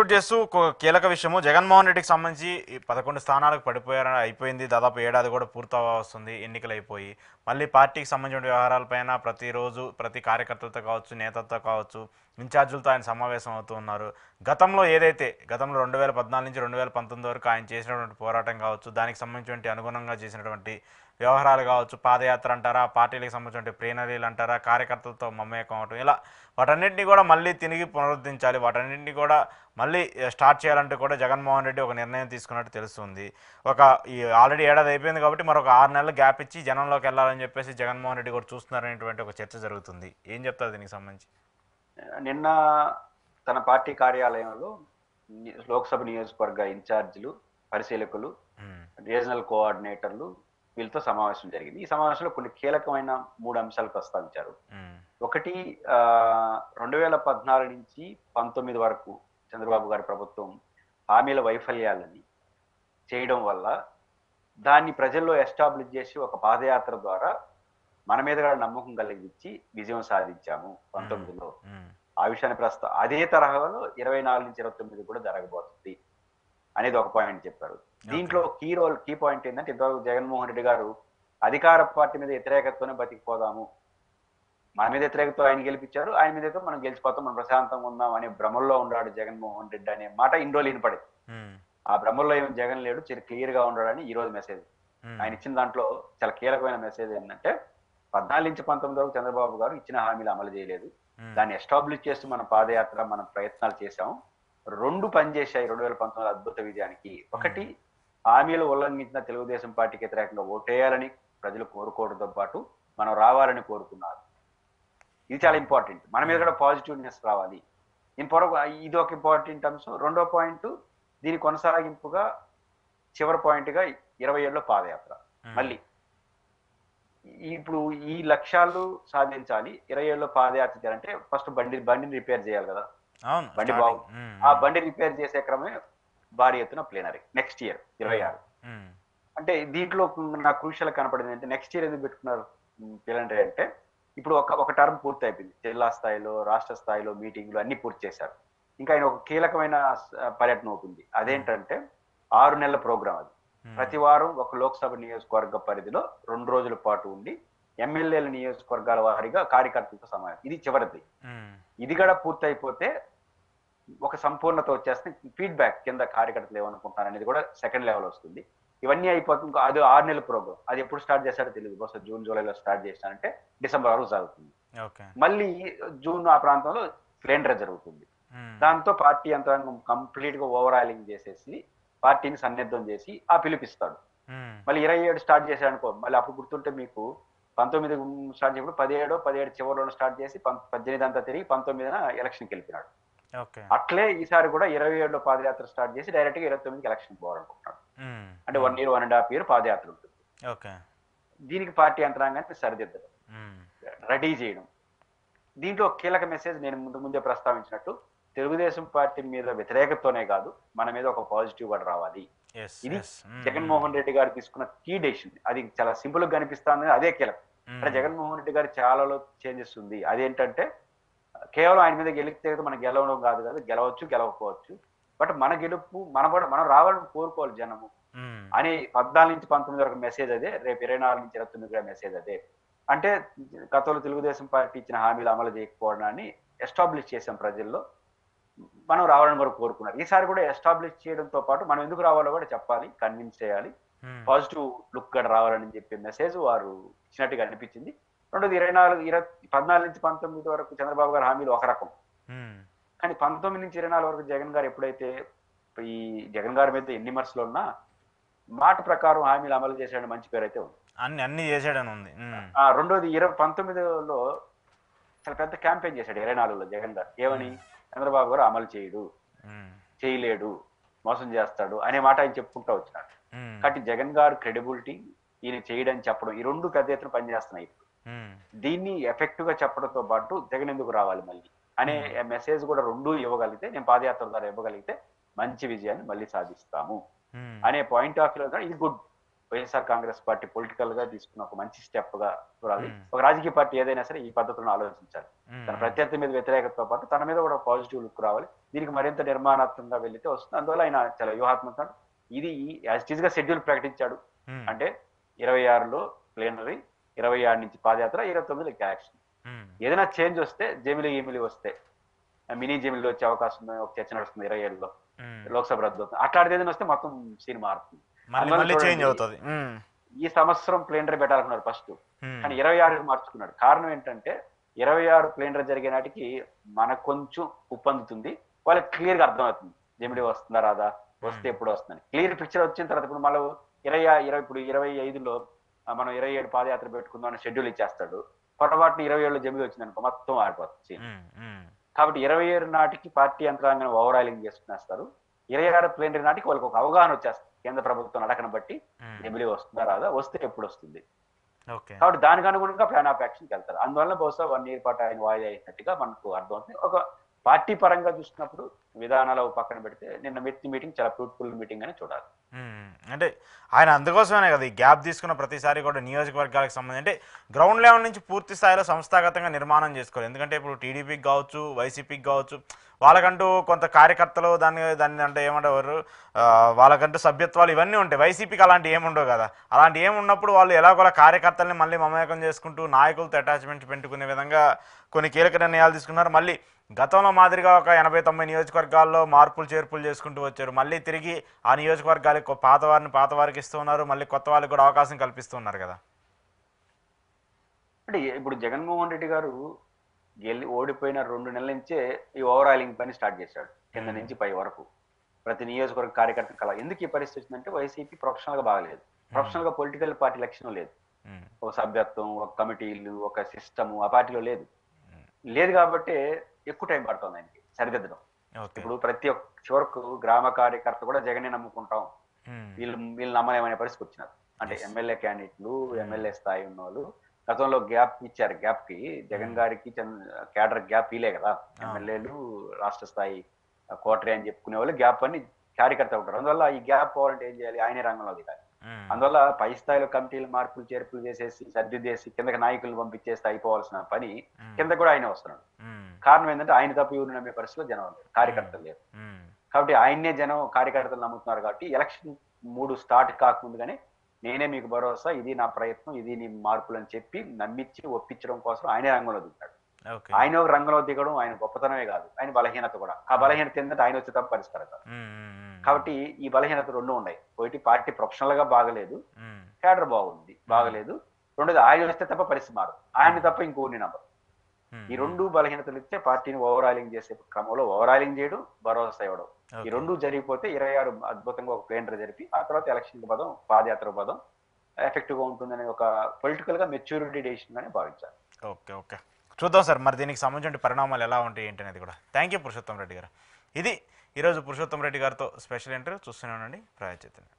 Conclude చేస్తూ కీలక విషయము జగన్మోహన్ రెడ్డికి సంబంధించి ఈ 11 స్థానాలకు పడిపోయారని అయిపోయింది. దాదాపు ఏడాది కూడా పూర్తవ వస్తుంది ఎన్నికలు అయిపోయి. మళ్ళీ పార్టీకి సంబంధించిన వ్యవహారాలపైన ప్రతిరోజు ప్రతి కార్యకర్తలతో కావచ్చు, నేతలతో కావచ్చు, ఇన్ఛార్జీలతో ఆయన సమావేశం అవుతూ ఉన్నారు. గతంలో ఏదైతే గతంలో 2014 నుంచి 2019 వరకు ఆయన చేసినటువంటి పోరాటం కావచ్చు, దానికి సంబంధించినటువంటి అనుగుణంగా చేసినటువంటి వ్యవహారాలు కావచ్చు, పాదయాత్ర అంటారా, పార్టీలకు సంబంధించిన ప్లీనరీలు అంటారా, కార్యకర్తలతో మమేకం అవటం, ఇలా వాటన్నింటినీ కూడా మళ్ళీ తిరిగి పునరుద్ధరించాలి, వాటన్నింటినీ కూడా మళ్ళీ స్టార్ట్ చేయాలంటూ కూడా జగన్మోహన్ రెడ్డి ఒక నిర్ణయం తీసుకున్నట్టు తెలుస్తుంది. ఒక ఈ ఆల్రెడీ ఏడాది అయిపోయింది కాబట్టి మరొక 6 నెలలు గ్యాప్ ఇచ్చి జనంలోకి వెళ్ళాలని చెప్పేసి జగన్మోహన్ రెడ్డి కూడా చూస్తున్నారనేటువంటి ఒక చర్చ జరుగుతుంది. ఏం చెప్తారు దీనికి సంబంధించి? నిన్న తన పార్టీ కార్యాలయంలో లోక్సభ నియోజకవర్గ ఇన్ఛార్జీలు, పరిశీలకులు, రీజనల్ కోఆర్డినేటర్లు వీళ్ళతో సమావేశం జరిగింది. ఈ సమావేశంలో కొన్ని కీలకమైన 3 అంశాలు ప్రస్తావించారు. ఒకటి, 2014 నుంచి 19 వరకు చంద్రబాబు గారి ప్రభుత్వం హామీల వైఫల్యాలని చేయడం వల్ల దాన్ని ప్రజల్లో ఎస్టాబ్లిష్ చేసి ఒక పాదయాత్ర ద్వారా మన మీద కూడా నమ్మకం కలిగించి విజయం సాధించాము 19లో. ఆ విషయాన్ని అదే తరహాలో 24 నుంచి 29 కూడా జరగబోతుంది అనేది ఒక పాయింట్ చెప్పారు. దీంట్లో కీ పాయింట్ ఏంటంటే, ఇంతవరకు జగన్మోహన్ రెడ్డి గారు అధికార పార్టీ మీద వ్యతిరేకతతోనే బతికిపోదాము, మన మీద వ్యతిరేకతో ఆయన గెలిపించారు, ఆయన మీద అయితే మనం గెలిచిపోతాం, మనం ప్రశాంతంగా ఉందాం అనే భ్రమల్లో ఉన్నాడు జగన్మోహన్ రెడ్డి అనే మాట ఇన్ని రోజులు వినపడింది. ఆ భ్రమల్లో ఏమి జగన్ లేడు, చాలా క్లియర్ గా ఉన్నాడని ఈ రోజు మెసేజ్ ఆయన ఇచ్చిన దాంట్లో చాలా కీలకమైన మెసేజ్ ఏంటంటే, 14 నుంచి 19 వరకు చంద్రబాబు గారు ఇచ్చిన హామీలు అమలు చేయలేదు, దాన్ని ఎస్టాబ్లిష్ చేస్తూ మన పాదయాత్ర మనం ప్రయత్నాలు చేశాము. 2 పనిచేశాయి 2019 అద్భుత విజయానికి. ఒకటి, హామీలు ఉల్లంఘించిన తెలుగుదేశం పార్టీకి వ్యతిరేకంగా ఓటేయాలని ప్రజలు కోరుకోవడంతో పాటు మనం రావాలని కోరుకున్నారు. ఇది చాలా ఇంపార్టెంట్. మన మీద కూడా పాజిటివ్నెస్ రావాలి. ఇది ఒక ఇంపార్టెంట్ అంశం. రెండో పాయింట్, దీని కొనసాగింపుగా చివరి పాయింట్ గా 27లో పాదయాత్ర. మళ్ళీ ఇప్పుడు ఈ లక్ష్యాలు సాధించాలి, 27లో పాదయాత్ర చేయాలంటే ఫస్ట్ బండిని రిపేర్ చేయాలి కదా. బండి ఆ బండి రిపేర్ చేసే క్రమే భారీ ఎత్తున ప్లేనరీ నెక్స్ట్ ఇయర్ 26. అంటే దీంట్లో నాకు క్రూషియల్ కనపడింది అంటే, నెక్స్ట్ ఇయర్ ఎందుకు పెట్టుకున్నారు ప్లేనరీ అంటే, ఇప్పుడు ఒక టర్మ్ పూర్తి అయిపోయింది, జిల్లా స్థాయిలో రాష్ట్ర స్థాయిలో మీటింగ్లు అన్ని పూర్తి చేశారు. ఇంకా ఆయన ఒక కీలకమైన పర్యటన అవుతుంది. అదేంటంటే 6 నెలల ప్రోగ్రాం. అది ప్రతి వారం ఒక లోక్సభ నియోజకవర్గ పరిధిలో 2 రోజుల పాటు ఉండి ఎమ్మెల్యేల నియోజకవర్గాల వారీగా కార్యకర్తలతో సమావేశం. ఇది చివరిది. ఇది కూడా పూర్తి అయిపోతే ఒక సంపూర్ణత వచ్చేస్తే ఫీడ్బ్యాక్ కింద కార్యకర్తలు ఏమనుకుంటున్నారు అనేది కూడా సెకండ్ లెవెల్ వస్తుంది. ఇవన్నీ అయిపోతుంది. అది 6 నెలల ప్రోగ్రామ్. అది ఎప్పుడు స్టార్ట్ చేశారో తెలియదు. బహుశా జూన్ జూలైలో స్టార్ట్ చేశారంటే డిసెంబర్ వరకు సాగుతుంది. మళ్ళీ జూన్ ఆ ప్రాంతంలో ప్లేనరీ జరుగుతుంది. దాంతో పార్టీ యంత్రాంగం కంప్లీట్ గా ఓవరాలింగ్ చేసేసి పార్టీని సన్నిద్ధం చేసి ఆ పిలిపిస్తాడు. మళ్ళీ 27 స్టార్ట్ చేశాడు అనుకో, మళ్ళీ అప్పుడు గుర్తుంటే మీకు 19 స్టార్ట్ చేసినప్పుడు 17 చివరిలో స్టార్ట్ చేసి 18 అంతా తిరిగి 19న ఎలక్షన్కి వెళ్ళిపోయినాడు. అట్లే ఈసారి కూడా 27లో పాదయాత్ర స్టార్ట్ చేసి డైరెక్ట్ గా 29కి ఎలక్షన్ పోవాలనుకుంటున్నాడు. అంటే 1 year 1.5 year పాదయాత్ర ఉంటుంది. దీనికి పార్టీ యంత్రాంగాన్ని సరిదిద్దడం, రెడీ చేయడం. దీంట్లో కీలక మెసేజ్ నేను ముందే ప్రస్తావించినట్టు, తెలుగుదేశం పార్టీ మీద వ్యతిరేకతతోనే కాదు, మన మీద ఒక పాజిటివ్ కూడా రావాలి. ఇది జగన్మోహన్ రెడ్డి గారు తీసుకున్న కీ డెసిషన్. అది చాలా సింపుల్ గా కనిపిస్తుంది, అదే కీలకం. అంటే జగన్మోహన్ రెడ్డి గారి చాలాలో చేంజెస్ ఉంది. అదేంటంటే, కేవలం ఆయన మీద గెలిపితే మనం గెలవడం కాదు, గెలవచ్చు గెలవకపోవచ్చు, బట్ మన గెలుపు మనం రావాలని కోరుకోవాలి జనము అని 14 నుంచి 19 వరకు మెసేజ్ అదే. రేపు 24 నుంచి 29 మెసేజ్ అదే. అంటే గతంలో తెలుగుదేశం పార్టీ ఇచ్చిన హామీలు అమలు చేయకపోవడాన్ని ఎస్టాబ్లిష్ చేసాం ప్రజల్లో, మనం రావాలని కూడా కోరుకున్నారు. ఈసారి కూడా ఎస్టాబ్లిష్ చేయడంతో పాటు మనం ఎందుకు రావాలో కూడా చెప్పాలి, కన్విన్స్ చేయాలి, పాజిటివ్ లుక్ కూడా రావాలని చెప్పే మెసేజ్ వారు ఇచ్చినట్టుగా అనిపించింది. రెండోది, 14 నుంచి 19 వరకు చంద్రబాబు గారి హామీలు ఒక రకం, కానీ 19 నుంచి 24 వరకు జగన్ గారు ఎప్పుడైతే ఈ జగన్ గారి మీద ఎన్ని విమర్శలు ఉన్నా మాట ప్రకారం హామీలు అమలు చేశాడని మంచి పేరు అయితే ఉంది, అన్ని చేశాడని ఉంది. రెండోది, 19లో చాలా పెద్ద క్యాంపెయిన్ చేశాడు 24లో జగన్ గారు. ఏమని? చంద్రబాబు గారు అమలు చేయలేడు, మోసం చేస్తాడు అనే మాట ఆయన చెప్పుకుంటూ వచ్చినాడు. కాబట్టి జగన్ గారు క్రెడిబిలిటీ, ఈయన చేయడని చెప్పడం, ఈ రెండు పెద్ద ఎత్తున పనిచేస్తున్నాయి. దీన్ని ఎఫెక్టివ్ గా చెప్పడంతో పాటు జగన్ ఎందుకు రావాలి మళ్ళీ అనే మెసేజ్ కూడా రెండు ఇవ్వగలిగితే, నేను పాదయాత్ర ద్వారా ఇవ్వగలిగితే మంచి విజయాన్ని మళ్ళీ సాధిస్తాము అనే పాయింట్ ఆఫ్ వ్యూలో ఇది good. YSR Congress party political గా తీసుకున్న ఒక మంచి స్టెప్ గా చూడాలి. ఒక రాజకీయ పార్టీ ఏదైనా సరే ఈ పద్ధతులను ఆలోచించాలి. తన ప్రత్యర్థి మీద వ్యతిరేకతతో పాటు తన మీద కూడా పాజిటివ్ లుక్ రావాలి. దీనికి మరింత నిర్మాణాత్మకంగా వెళ్తే వస్తుంది. అందువల్ల ఆయన చాలా వ్యూహాత్మక ఇది యాజ్ ఇట్ గా షెడ్యూల్ ప్రకటించాడు. అంటే 26లో ప్లేనరీ, 26 నుంచి పాదయాత్ర, 29లో ఎలక్షన్. ఏదైనా చేంజ్ వస్తే జమిలీ వస్తే మినీ జమిలీ వచ్చే అవకాశం ఉంది. ఒక చర్చ నడుస్తుంది 27లో లోక్సభ రద్దు అవుతుంది. అట్లాంటిది ఏదైనా వస్తే మొత్తం సీన్ మారుతుంది. ఈ సంవత్సరం ప్లేనరీ పెట్టాలనుకున్నారు ఫస్ట్, కానీ 26కి మార్చుకున్నాడు. కారణం ఏంటంటే 26 ప్లేనరీ జరిగే నాటికి మనకు కొంచెం ఉప్పందుతుంది, వాళ్ళకి క్లియర్ గా అర్థమవుతుంది జమిలీ వస్తుందా రాదా, వస్తే ఎప్పుడు వస్తుందని క్లియర్ పిక్చర్ వచ్చిన తర్వాత ఇప్పుడు మళ్ళీ 25లో మనం 27 పాదయాత్ర పెట్టుకుందాం అని షెడ్యూల్ ఇచ్చేస్తాడు. పొరపాటున 27లో జమిలీ వచ్చింది అనుకో మొత్తం ఆడిపోతుంది. కాబట్టి 27 నాటికి పార్టీ యంత్రాంగం ఓవరాలింగ్ చేసుకునేస్తారు. 26 ప్లేనరీ నాటికి వాళ్ళకి ఒక అవగాహన వచ్చేస్తుంది కేంద్ర ప్రభుత్వం నడకను బట్టి జమిలీ వస్తుందా రాదా, వస్తే ఎప్పుడు వస్తుంది. కాబట్టి దానికి అనుగుణంగా ప్లాన్ ఆఫ్ యాక్షన్కి వెళ్తారు. అందువల్ల బహుశా 1 year పాటు ఆయన వాయిదా అయినట్టుగా మనకు అర్థమవుతుంది. ఒక పార్టీ పరంగా చూసినప్పుడు విధానాలు పక్కన పెడితే నిన్న మీటింగ్ చాలా ఫ్రూట్ఫుల్ మీటింగ్ అని చూడాలి. అంటే ఆయన అందుకోసమే కదా ఈ గ్యాప్ తీసుకున్న ప్రతిసారి కూడా నియోజకవర్గాలకు సంబంధించి అంటే గ్రౌండ్ లెవెల్ నుంచి పూర్తి స్థాయిలో సంస్థాగతంగా నిర్మాణం చేసుకోవాలి. ఎందుకంటే ఇప్పుడు టీడీపీకి కావచ్చు, వైసీపీకి కావచ్చు, వాళ్ళకంటూ కొంత కార్యకర్తలు దాన్ని అంటే ఏమంటారు, వాళ్ళకంటూ సభ్యత్వాలు ఇవన్నీ ఉంటాయి. వైసీపీకి అలాంటి ఏముండవు కదా. అలాంటి ఏమున్నప్పుడు వాళ్ళు ఎలాగోలా కార్యకర్తల్ని మళ్ళీ మమేకం చేసుకుంటూ నాయకులతో అటాచ్మెంట్ పెట్టుకునే విధంగా కొన్ని కీలక నిర్ణయాలు తీసుకున్నారు. మళ్ళీ గతంలో మాదిరిగా ఒక 80-90 నియోజకవర్గాల్లో మార్పులు చేర్పులు చేసుకుంటూ వచ్చారు. మళ్ళీ తిరిగి ఆ నియోజకవర్గాలకు పాత వారికి ఇస్తూ ఉన్నారు, మళ్ళీ కొత్త వాళ్ళకి కూడా అవకాశం కల్పిస్తూ ఉన్నారు కదా. అంటే ఇప్పుడు జగన్మోహన్ రెడ్డి గారు ఓడిపోయిన 2 నెలల నుంచే ఈ ఓవరాలింగ్ పని స్టార్ట్ చేశాడు, కింద నుంచి పై వరకు ప్రతి నియోజకవర్గ కార్యకర్త కల. ఎందుకు ఈ పరిస్థితి వచ్చిందంటే వైసీపీ ప్రొఫెషనల్ గా బాగలేదు, ప్రొఫెషనల్ గా పొలిటికల్ పార్టీ లక్షణం లేదు, ఒక సభ్యత్వం, ఒక కమిటీలు, ఒక సిస్టమ్ ఆ పార్టీలో లేదు కాబట్టి ఎక్కువ టైం పడుతుంది ఆయనకి సరిదిద్దడం. ఇప్పుడు ప్రతి ఒక్క చివరకు గ్రామ కార్యకర్త కూడా జగన్ నమ్ముకుంటాం, వీళ్ళు నమ్మలేమనే పరిస్థితి వచ్చినారు. అంటే ఎమ్మెల్యే క్యాండిడేట్లు, ఎమ్మెల్యే స్థాయి ఉన్న వాళ్ళు గతంలో గ్యాప్ ఇచ్చారు. గ్యాప్ కి జగన్ గారికి క్యాడర్ గ్యాప్ ఇలే కదా. ఎమ్మెల్యేలు రాష్ట్ర స్థాయి కోటరీ అని చెప్పుకునే వాళ్ళు గ్యాప్ అని కార్యకర్త ఉంటారు. అందువల్ల ఈ గ్యాప్ పోవాలంటే ఏం చేయాలి, ఆయనే రంగంలో దిగాలి. అందువల్ల పై స్థాయిలో కమిటీలు మార్పులు చేర్పులు చేసేసి సర్దిదేసి కిందకి నాయకులు పంపించేస్తే అయిపోవాల్సిన పని కింద కూడా ఆయన వస్తున్నాడు. కారణం ఏంటంటే ఆయన తప్ప ఎవరు నమ్మే పరిస్థితిలో జనం లేరు, కార్యకర్తలు లేరు. కాబట్టి ఆయన్నే జనం కార్యకర్తలు నమ్ముతున్నారు. కాబట్టి ఎలక్షన్ 3 స్టార్ట్ కాకముందుగానే నేనే మీకు భరోసా, ఇది నా ప్రయత్నం, ఇది నీ మార్పులు అని చెప్పి నమ్మించి ఒప్పించడం కోసం ఆయనే రంగంలో దిగుతాడు. ఆయన ఒక రంగంలో దిగడం ఆయన గొప్పతనమే కాదు, ఆయన బలహీనత కూడా. ఆ బలహీనత ఏంటంటే ఆయన వచ్చే తప్ప పరిష్కారం కాదు. కాబట్టి ఈ బలహీనత 2 ఉన్నాయి. ఒకటి పార్టీ ప్రొఫెషనల్ గా బాగలేదు, క్యాడర్ బాగలేదు. రెండోది ఆయన వస్తే తప్ప పరిస్థితి మారదు, ఆయన తప్ప ఇంకోని నమ్మరు. ఈ 2 బలహీనతలు ఇస్తే పార్టీని ఓవరాలింగ్ చేసే క్రమంలో ఓవరాలింగ్ చేయడం, భరోసా ఇవ్వడం, ఈ 2 జరిగిపోతే 26 అద్భుతంగా ఒక ప్లేనరీ జరిపి ఆ తర్వాత ఎలక్షన్ పదం, పాదయాత్ర పదం ఎఫెక్టివ్ గా ఉంటుందని ఒక పొలిటికల్ గా మెచ్యూరిటీ డెసిషన్ గానే భావించాలి. ఓకే చూద్దాం సార్, మరి దీనికి సంబంధించిన పరిణామాలు ఎలా ఉంటాయి ఏంటి అనేది కూడా. థ్యాంక్ యూ పురుషోత్తం రెడ్డి గారు. ఇది ఈరోజు పురుషోత్తం రెడ్డి గారితో స్పెషల్ ఇంటర్వ్యూ. చూస్తూనే ఉండండి ప్రజాచైతన్యం.